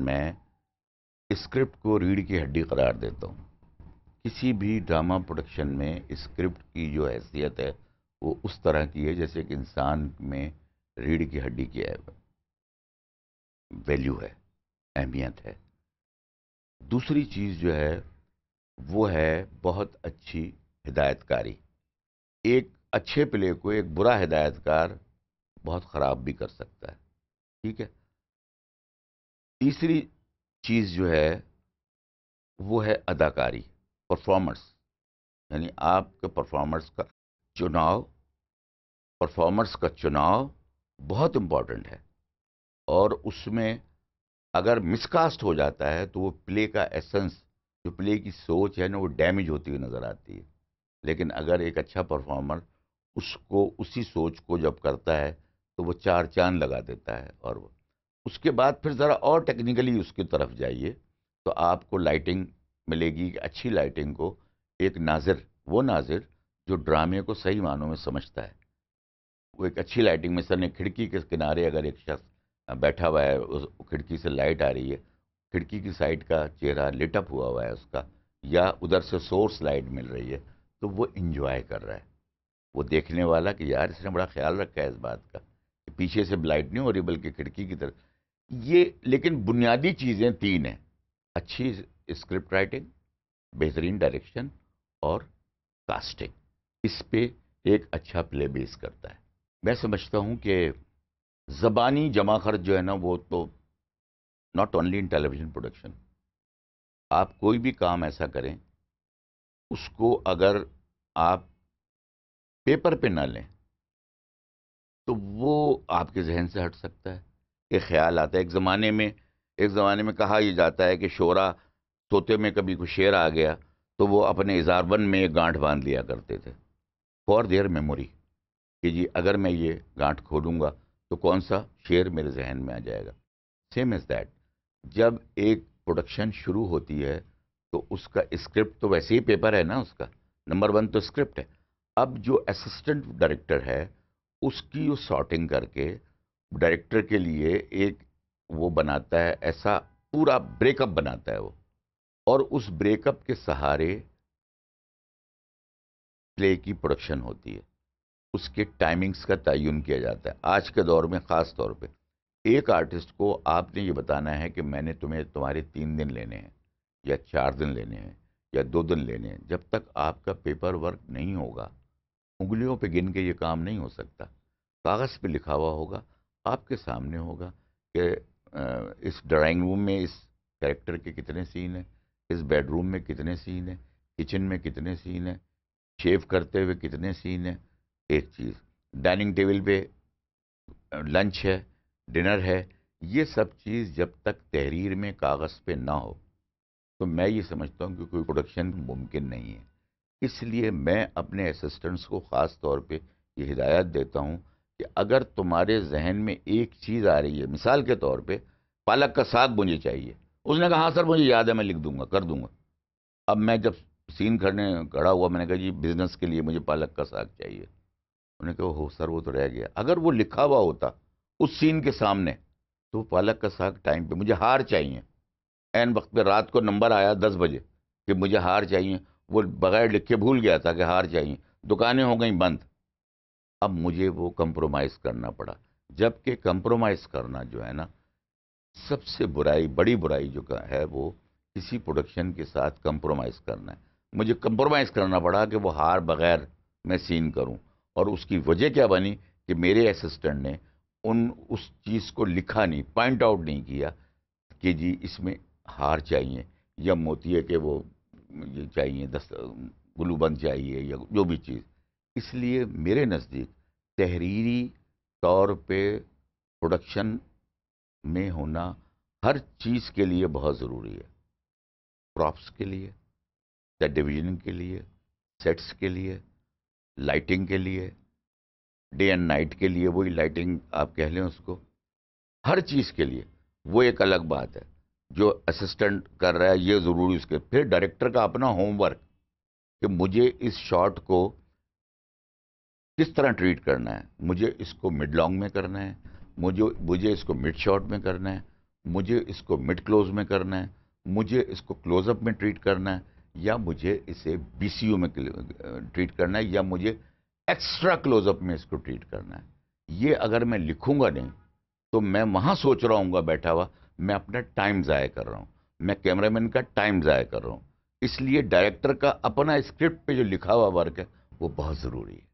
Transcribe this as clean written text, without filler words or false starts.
میں اسکرپٹ کو ریڑھ کی ہڈی قرار دیتا ہوں. کسی بھی ڈرامہ پروڈکشن میں اسکرپٹ کی جو حیثیت ہے وہ اس طرح کی ہے جیسے کہ انسان میں ریڑھ کی ہڈی کی ویلیو ہے، اہمیت ہے. دوسری چیز جو ہے وہ ہے بہت اچھی ہدایت کاری. ایک اچھے پلے کو ایک برا ہدایت کار بہت خراب بھی کر سکتا ہے. ٹھیک ہے. تیسری چیز جو ہے وہ ہے اداکاری، پرفارمنس. یعنی آپ کے چناؤ پرفارمرس کا چناؤ بہت امپورٹنٹ ہے، اور اس میں اگر مس کاسٹ ہو جاتا ہے تو وہ پلے کا ایسنس، جو پلے کی سوچ ہے نا، وہ ڈیمیج ہوتی ہوئی نظر آتی ہے. لیکن اگر ایک اچھا پرفارمر اسی سوچ کو جب کرتا ہے تو وہ چار چاند لگا دیتا ہے. اور اس کے بعد پھر ذرا اور ٹیکنیکلی اس کی طرف جائیے تو آپ کو لائٹنگ ملے گی. اچھی لائٹنگ کو ایک وہ ناظر جو ڈرامے کو صحیح معنوں میں سمجھتا ہے، وہ ایک اچھی لائٹنگ میں سر نے کھڑکی کے کنارے اگر ایک شخص بیٹھا ہوا ہے، اس کھڑکی سے لائٹ آ رہی ہے، کھڑکی کی سائڈ کا چہرہ لٹ اپ ہوا ہے اس کا، یا ادھر سے سورس لائٹ مل رہی ہے، تو وہ انجوائے کر رہا ہے. وہ دیکھنے والا کہ یار اس نے بڑا خیال رکھا ہے اس بات کا کہ پیچھے سے لائٹ نہیں ہو رہی بلکہ کھڑکی کی طرف. یہ لیکن بنیادی چیزیں تین ہیں: اچھی اسکرپٹ رائٹنگ، بہترین ڈائریکشن، اور کاسٹنگ. اس پہ ایک اچھا پلے بیس کرتا ہے. میں سمجھتا ہوں کہ زبانی جمع خرچ جو ہے نا، وہ تو not only in television production. آپ کوئی بھی کام ایسا کریں، اس کو اگر آپ پیپر پہ نہ لیں تو وہ آپ کے ذہن سے ہٹ سکتا ہے. ایک خیال آتا ہے. ایک زمانے میں کہا یہ جاتا ہے کہ شعرا سوتے میں کبھی کوئی شعر آ گیا تو وہ اپنے اظہار بند میں ایک گانٹھ باندھ لیا کرتے تھے فار دیئر میموری، کہ جی اگر میں یہ گانٹھ کھولوں گا تو کون سا شعر میرے ذہن میں آ جائے گا. Same is that. جب ایک پروڈکشن شروع ہوتی ہے تو اس کا اسکرپٹ تو ویسے ہی پیپر ہے نا، اس کا نمبر ون تو اسکرپٹ ہے. اب جو اسسٹنٹ ڈائریکٹر ہے اس کی وہ سارٹنگ کر کے ڈائریکٹر کے لیے ایک وہ بناتا ہے، ایسا پورا بریک اپ بناتا ہے وہ، اور اس بریک اپ کے سہارے پلے کی پروڈکشن ہوتی ہے. اس کے ٹائمنگز کا تعین کیا جاتا ہے. آج کے دور میں خاص طور پہ ایک آرٹسٹ کو آپ نے یہ بتانا ہے کہ میں نے تمہارے 3 دن لینے ہیں، یا 4 دن لینے ہیں، یا 2 دن لینے ہیں. جب تک آپ کا پیپر ورک نہیں ہوگا، انگلیوں پہ گن کے یہ کام نہیں ہو سکتا. کاغذ پہ لکھا ہوا ہوگا، آپ کے سامنے ہوگا کہ اس ڈرائنگ روم میں اس کریکٹر کے کتنے سین ہیں، اس بیڈ روم میں کتنے سین ہیں، کچن میں کتنے سین ہیں، شیو کرتے ہوئے کتنے سین ہیں. ایک چیز ڈائننگ ٹیبل پہ لنچ ہے، ڈنر ہے. یہ سب چیز جب تک تحریر میں کاغذ پہ نہ ہو تو میں یہ سمجھتا ہوں کہ کوئی پروڈکشن ممکن نہیں ہے. اس لیے میں اپنے اسسٹنٹس کو خاص طور پہ یہ ہدایت دیتا ہوں کہ اگر تمہارے ذہن میں ایک چیز آ رہی ہے، مثال کے طور پہ پالک کا ساگ مجھے چاہیے، اس نے کہا ہاں سر مجھے یاد ہے، میں لکھ دوں گا، کر دوں گا. اب میں جب سین کھڑا ہوا، میں نے کہا جی بزنس کے لیے مجھے پالک کا ساگ چاہیے. انہوں نے کہا ہو سر وہ تو رہ گیا. اگر وہ لکھا ہوا ہوتا اس سین کے سامنے تو پالک کا ساگ ٹائم پہ، مجھے ہار چاہیے، این وقت پہ رات کو نمبر آیا 10 بجے کہ مجھے ہار چاہیے، وہ بغیر لکھے بھول گیا تھا کہ ہار چاہیے، دکانیں ہو گئیں بند. اب مجھے وہ کمپرومائز کرنا پڑا. جبکہ کمپرومائز کرنا جو ہے نا، سب سے بڑی برائی جو ہے وہ کسی پروڈکشن کے ساتھ کمپرومائز کرنا ہے. مجھے کمپرومائز کرنا پڑا کہ وہ ہار بغیر میں سین کروں. اور اس کی وجہ کیا بنی کہ میرے اسسٹنٹ نے اس چیز کو لکھا نہیں، پوائنٹ آؤٹ نہیں کیا کہ جی اس میں ہار چاہیے، یا موتی ہے کہ وہ یہ چاہیے، گلو بند چاہیے، یا جو بھی چیز. اس لیے میرے نزدیک تحریری طور پہ پروڈکشن میں ہونا ہر چیز کے لیے بہت ضروری ہے. پراپس کے لیے، سیٹ ڈویژن کے لیے، سیٹس کے لیے، لائٹنگ کے لیے، ڈے اینڈ نائٹ کے لیے، وہی لائٹنگ آپ کہہ لیں اس کو، ہر چیز کے لیے. وہ ایک الگ بات ہے جو اسسٹنٹ کر رہا ہے، یہ ضروری اس کے. پھر ڈائریکٹر کا اپنا ہوم ورک کہ مجھے اس شاٹ کو کس طرح ٹریٹ کرنا ہے. مجھے اس کو مڈ لانگ میں کرنا ہے، مجھے اس کو مڈ شاٹ میں کرنا ہے، مجھے اس کو مڈ کلوز میں کرنا ہے، مجھے اس کو کلوز اپ میں ٹریٹ کرنا ہے، یا مجھے اسے بی سی یو میں ٹریٹ کرنا ہے، یا مجھے ایکسٹرا کلوز اپ میں اس کو ٹریٹ کرنا ہے. یہ اگر میں لکھوں گا نہیں تو میں وہاں سوچ رہا ہوں گا بیٹھا ہوا، میں اپنا ٹائم ضائع کر رہا ہوں، میں کیمرہ مین کا ٹائم ضائع کر رہا ہوں. اس لیے ڈائریکٹر کا اپنا اسکرپٹ پہ جو لکھا ہوا ورک ہے وہ بہت ضروری ہے.